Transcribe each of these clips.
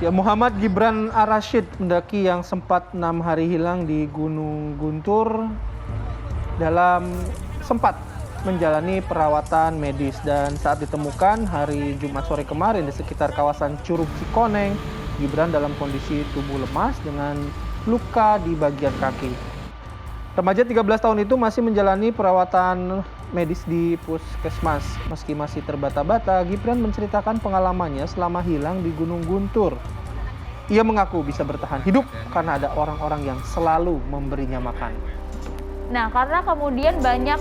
Ya, Muhammad Gibran Ar-Rasyid mendaki yang sempat 6 hari hilang di Gunung Guntur sempat menjalani perawatan medis, dan saat ditemukan hari Jumat sore kemarin di sekitar kawasan Curug Cikoneng, Gibran dalam kondisi tubuh lemas dengan luka di bagian kaki. Remaja 13 tahun itu masih menjalani perawatan medis di puskesmas. Meski masih terbata-bata, Gibran menceritakan pengalamannya selama hilang di Gunung Guntur. Ia mengaku bisa bertahan hidup karena ada orang-orang yang selalu memberinya makan. Nah, karena kemudian banyak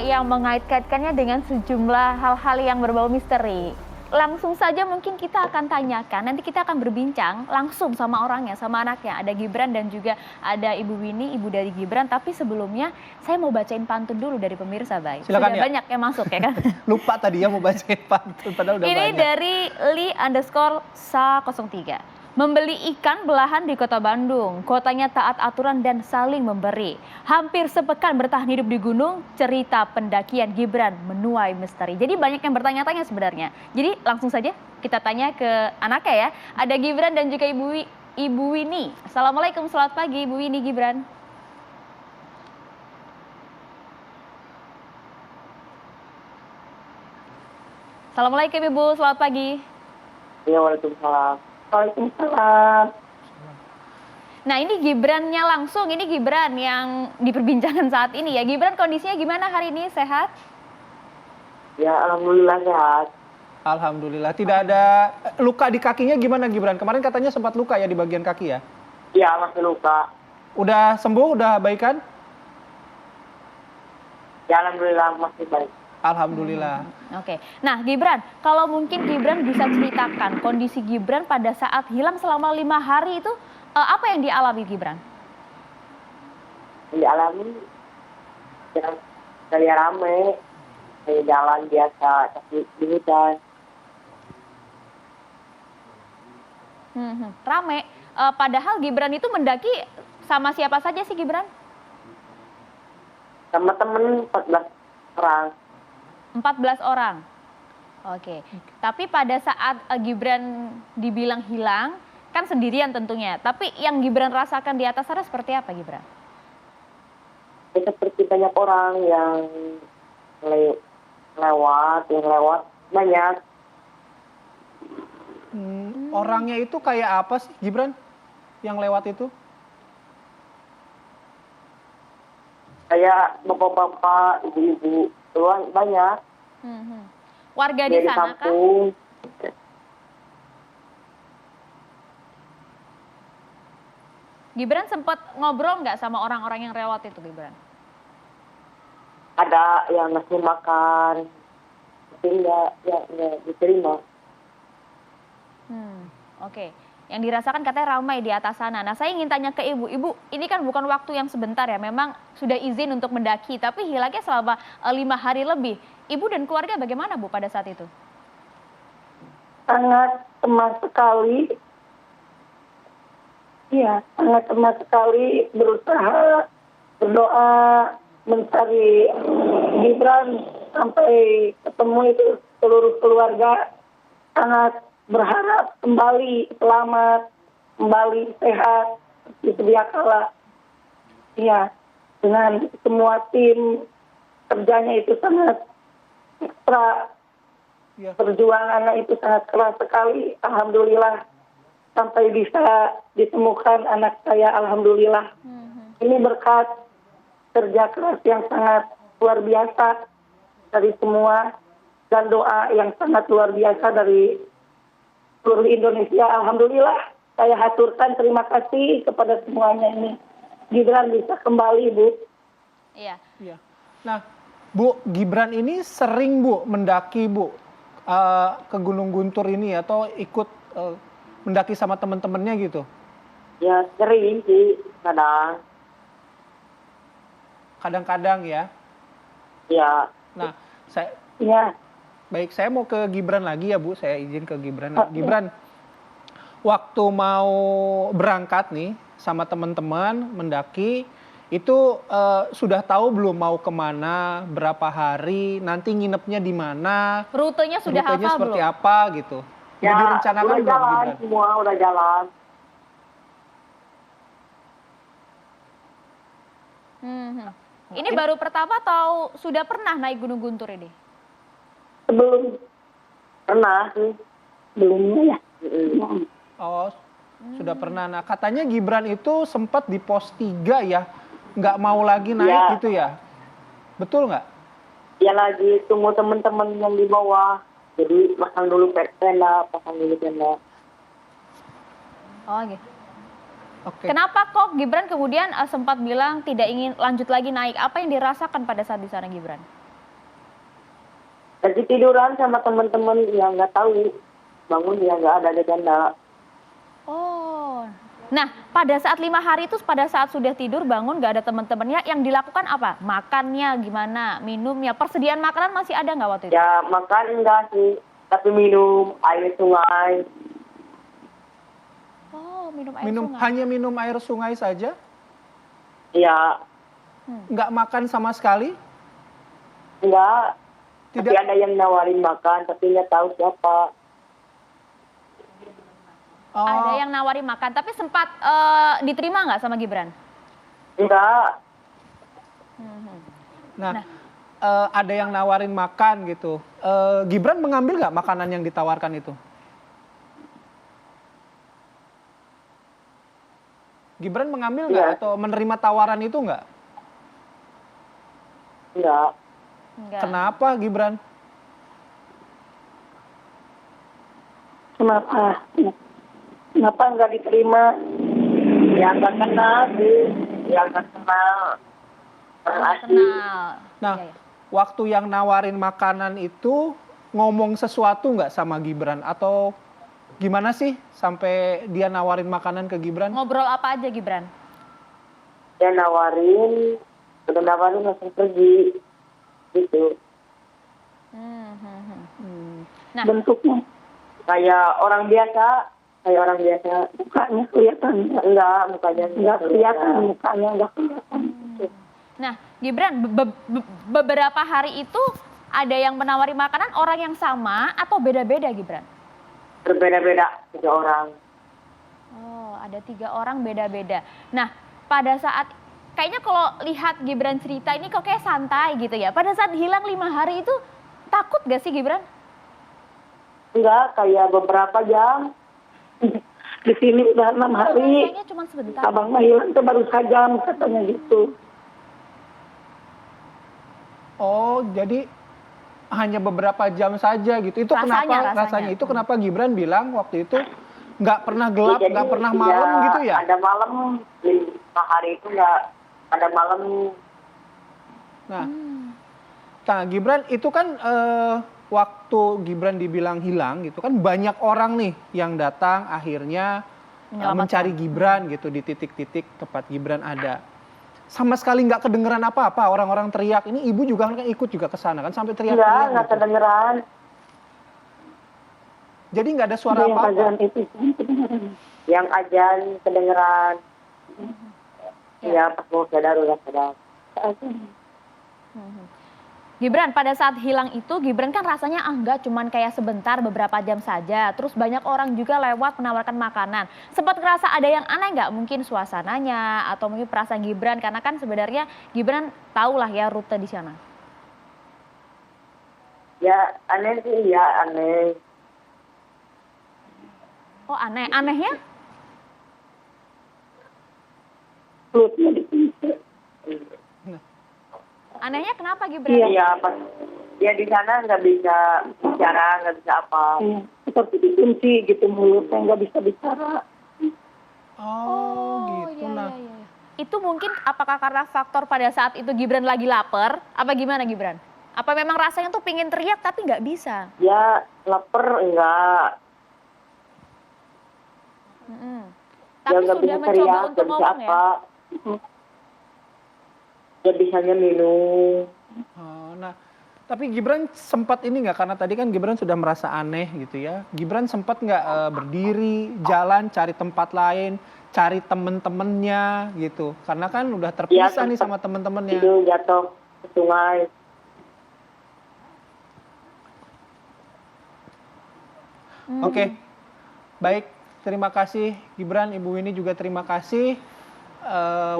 yang mengait-kaitkannya dengan sejumlah hal-hal yang berbau misteri. Langsung saja mungkin kita akan tanyakan, nanti kita akan berbincang langsung sama orangnya, sama anaknya. Ada Gibran dan juga ada Ibu Winnie, ibu dari Gibran. Tapi sebelumnya saya mau bacain pantun dulu dari pemirsa, Bay. Silakan. Sudah ya. Banyak yang masuk ya kan? Lupa tadi ya mau bacain pantun, padahal udah Ini banyak. Ini dari Li_Sa03. Membeli ikan belahan di kota Bandung, kotanya taat aturan dan saling memberi. Hampir sepekan bertahan hidup di gunung, cerita pendakian Gibran menuai misteri. Jadi banyak yang bertanya-tanya sebenarnya. Jadi langsung saja kita tanya ke anaknya ya. Ada Gibran dan juga Ibu Winnie. Assalamualaikum, selamat pagi Ibu Winnie, Gibran. Assalamualaikum Ibu, selamat pagi. Ya, waalaikumsalam. Waalaikumsalam. Nah, ini Gibrannya langsung, ini Gibran yang diperbincangkan saat ini ya. Gibran kondisinya gimana hari ini, sehat? Ya, alhamdulillah sehat. Alhamdulillah. Tidak ada luka di kakinya, gimana Gibran? Kemarin katanya sempat luka ya di bagian kaki ya? Ya, masih luka. Udah sembuh, udah baikan? Ya, alhamdulillah masih baik. Alhamdulillah. Oke. Nah, Gibran, kalau mungkin Gibran bisa ceritakan kondisi Gibran pada saat hilang selama 5 hari itu, apa yang dialami Gibran? Yang dialami, ya, saya rame, saya jalan biasa, tapi di hutan. Rame. Padahal Gibran itu mendaki sama siapa saja sih Gibran? Sama temen 14 orang. 14 orang. Oke. Tapi pada saat Gibran dibilang hilang, kan sendirian tentunya. Tapi yang Gibran rasakan di atas sana seperti apa Gibran? Ya, seperti banyak orang yang lewat banyak. Orangnya itu kayak apa sih Gibran yang lewat itu? Kayak bapak-bapak, ibu-ibu, keluar banyak. Warga di sana kan? Gibran sempat ngobrol nggak sama orang-orang yang lewat itu Gibran? Ada yang ngasih makan, tapi enggak diterima. Oke. Yang dirasakan katanya ramai di atas sana. Nah, saya ingin tanya ke Ibu. Ibu, ini kan bukan waktu yang sebentar ya. Memang sudah izin untuk mendaki, tapi hilangnya selama 5 hari lebih. Ibu dan keluarga bagaimana Bu pada saat itu? Sangat cemas sekali. Iya, sangat cemas sekali, berusaha berdoa mencari Gibran sampai ketemu itu seluruh keluarga. Sangat berharap kembali selamat, kembali sehat seperti sedia kala. Iya, dengan semua tim kerjanya itu sangat ekstra. Ya. Perjuangannya itu sangat keras sekali. Alhamdulillah sampai bisa ditemukan anak saya. Alhamdulillah. Ini berkat kerja keras yang sangat luar biasa dari semua dan doa yang sangat luar biasa dari seluruh Indonesia. Alhamdulillah, saya haturkan terima kasih kepada semuanya ini. Gibran bisa kembali, Bu. Iya. Iya. Nah, Bu, Gibran ini sering Bu mendaki Bu ke Gunung Guntur ini atau ikut mendaki sama teman-temannya gitu? Ya sering sih, kadang. Kadang-kadang ya. Ya. Nah, Ya. Baik, saya mau ke Gibran lagi ya Bu, saya izin ke Gibran. Nah, Gibran, waktu mau berangkat nih sama teman-teman mendaki, Itu sudah tahu belum mau kemana, berapa hari, nanti nginepnya di mana, Rutenya sudah rutenya hafal seperti belum? apa gitu. Udah Ya, direncanakan udah belum jalan Gibran? semua, udah jalan. Hmm. Ini baru pertama atau sudah pernah naik Gunung Guntur ini? Sebelum Pernah sih. sebelumnya ya. Mm-mm. Oh, sudah pernah. Nah, katanya Gibran itu sempat di pos 3 ya, nggak mau lagi naik Ya. gitu ya. Betul nggak? Ya lagi tunggu teman-teman yang di bawah. Jadi pasang dulu tenda, pasang dulu tenda. Oh gitu. Oke. Kenapa kok Gibran kemudian sempat bilang tidak ingin lanjut lagi naik? Apa yang dirasakan pada saat di sana Gibran? Lagi tiduran sama teman-teman yang nggak tahu. Bangun ya nggak ada di tenda. Oh. Nah, pada saat 5 hari itu, pada saat sudah tidur bangun nggak ada teman-temannya, yang dilakukan apa? Makannya gimana? Minumnya? Persediaan makanan masih ada nggak waktu itu? Ya makan enggak sih. Tapi minum air sungai. Oh, minum air Minum sungai. hanya minum air sungai saja, Ya nggak makan sama sekali. enggak. Tapi Tidak. ada yang nawarin makan, tapi nggak tahu siapa. Oh, Ada yang nawari makan, tapi sempat diterima nggak sama Gibran? Enggak. nah, ada yang nawarin makan gitu. Gibran mengambil nggak makanan yang ditawarkan itu? Gibran mengambil nggak Iya. atau menerima tawaran itu nggak? Enggak. Enggak. Kenapa Gibran? Kenapa? Kenapa nggak diterima? Yang nggak kenal sih. Yang nggak kenal. Orang Nggak asing. kenal. Nah, Iya, iya. waktu yang nawarin makanan itu ngomong sesuatu nggak sama Gibran? Atau gimana sih sampai dia nawarin makanan ke Gibran? Ngobrol apa aja Gibran? Dia nawarin, udah nawarin langsung pergi. Gitu. Nah, Bentuknya, Kayak orang biasa. Kayak orang biasa. mukanya kelihatan. Enggak, mukanya Nggak kelihatan, mukanya nggak kelihatan. nah Gibran, beberapa hari itu ada yang menawari makanan orang yang sama atau beda-beda Gibran? Berbeda-beda 3 orang. Oh, ada 3 orang beda-beda. Nah, pada saat kayaknya kalau lihat Gibran cerita ini kok kayak santai gitu ya. Pada saat hilang 5 hari itu takut gak sih Gibran? Enggak, kayak beberapa jam. Di sini udah 6 hari, Rasanya cuma sebentar. abang mah hilang tuh baru sajam katanya gitu. Oh, jadi hanya beberapa jam saja gitu. Itu Rasanya. rasanya itu kenapa Gibran bilang waktu itu nggak pernah gelap, Jadi, nggak pernah malam gitu ya? Ada malam, 5 hari itu enggak ada malam. Nah, nah Gibran itu kan waktu Gibran dibilang hilang gitu kan banyak orang nih yang datang akhirnya Menyelamatkan. mencari Gibran gitu di titik-titik tempat Gibran ada. Sama sekali nggak kedengeran apa-apa, orang-orang teriak. Ini ibu juga kan ikut juga ke sana kan sampai teriak-teriak Enggak gitu. kedengeran. Jadi nggak ada suara Yang apa-apa. azan itu kedengaran. Yang ajan kedengeran. Ya, pas mau sadar udah sadar. Azan. Gibran, pada saat hilang itu Gibran kan rasanya enggak cuman kayak sebentar beberapa jam saja. Terus banyak orang juga lewat menawarkan makanan. Sempat ngerasa ada yang aneh nggak? Mungkin suasananya atau mungkin perasaan Gibran karena kan sebenarnya Gibran tahu lah ya rute di sana. Ya, aneh sih, ya aneh. Oh aneh, anehnya? Perutnya dikunci. Anehnya kenapa Gibran? Iya. Iya, pas dia di sana nggak bisa bicara, nggak bisa apa. Iya, seperti dikunci gitu mulutnya nggak bisa bicara. Oh, gitu. iya, Nah, iya, iya. Itu mungkin apakah karena faktor pada saat itu Gibran lagi lapar? Apa gimana Gibran? Apa memang rasanya tuh pingin teriak tapi nggak bisa? Ya, lapar enggak. Tapi Ya nggak sudah bisa mencoba teriak, untuk nggak bisa ngomong ya? apa. Ya bisanya minum. oh, nah Tapi Gibran sempat ini nggak, karena tadi kan Gibran sudah merasa aneh gitu ya. Gibran sempat nggak berdiri, jalan, cari tempat lain, cari temen-temennya gitu. Karena kan udah terpisah nih sama temen-temennya. Itu jatuh ke sungai. Oke, baik. Terima kasih Gibran, Ibu Winnie juga terima kasih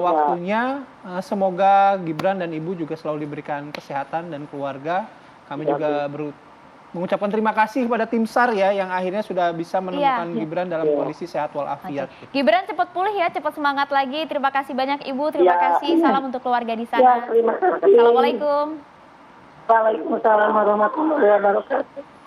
waktunya. Semoga Gibran dan Ibu juga selalu diberikan kesehatan dan keluarga. Kami juga mengucapkan terima kasih kepada tim SAR ya yang akhirnya sudah bisa menemukan Gibran dalam kondisi sehat walafiat. Gibran cepat pulih ya, cepat semangat lagi. Terima kasih banyak Ibu, terima kasih. Salam untuk keluarga di sana. Ya, terima kasih. Assalamualaikum. Waalaikumsalam warahmatullahi wabarakatuh.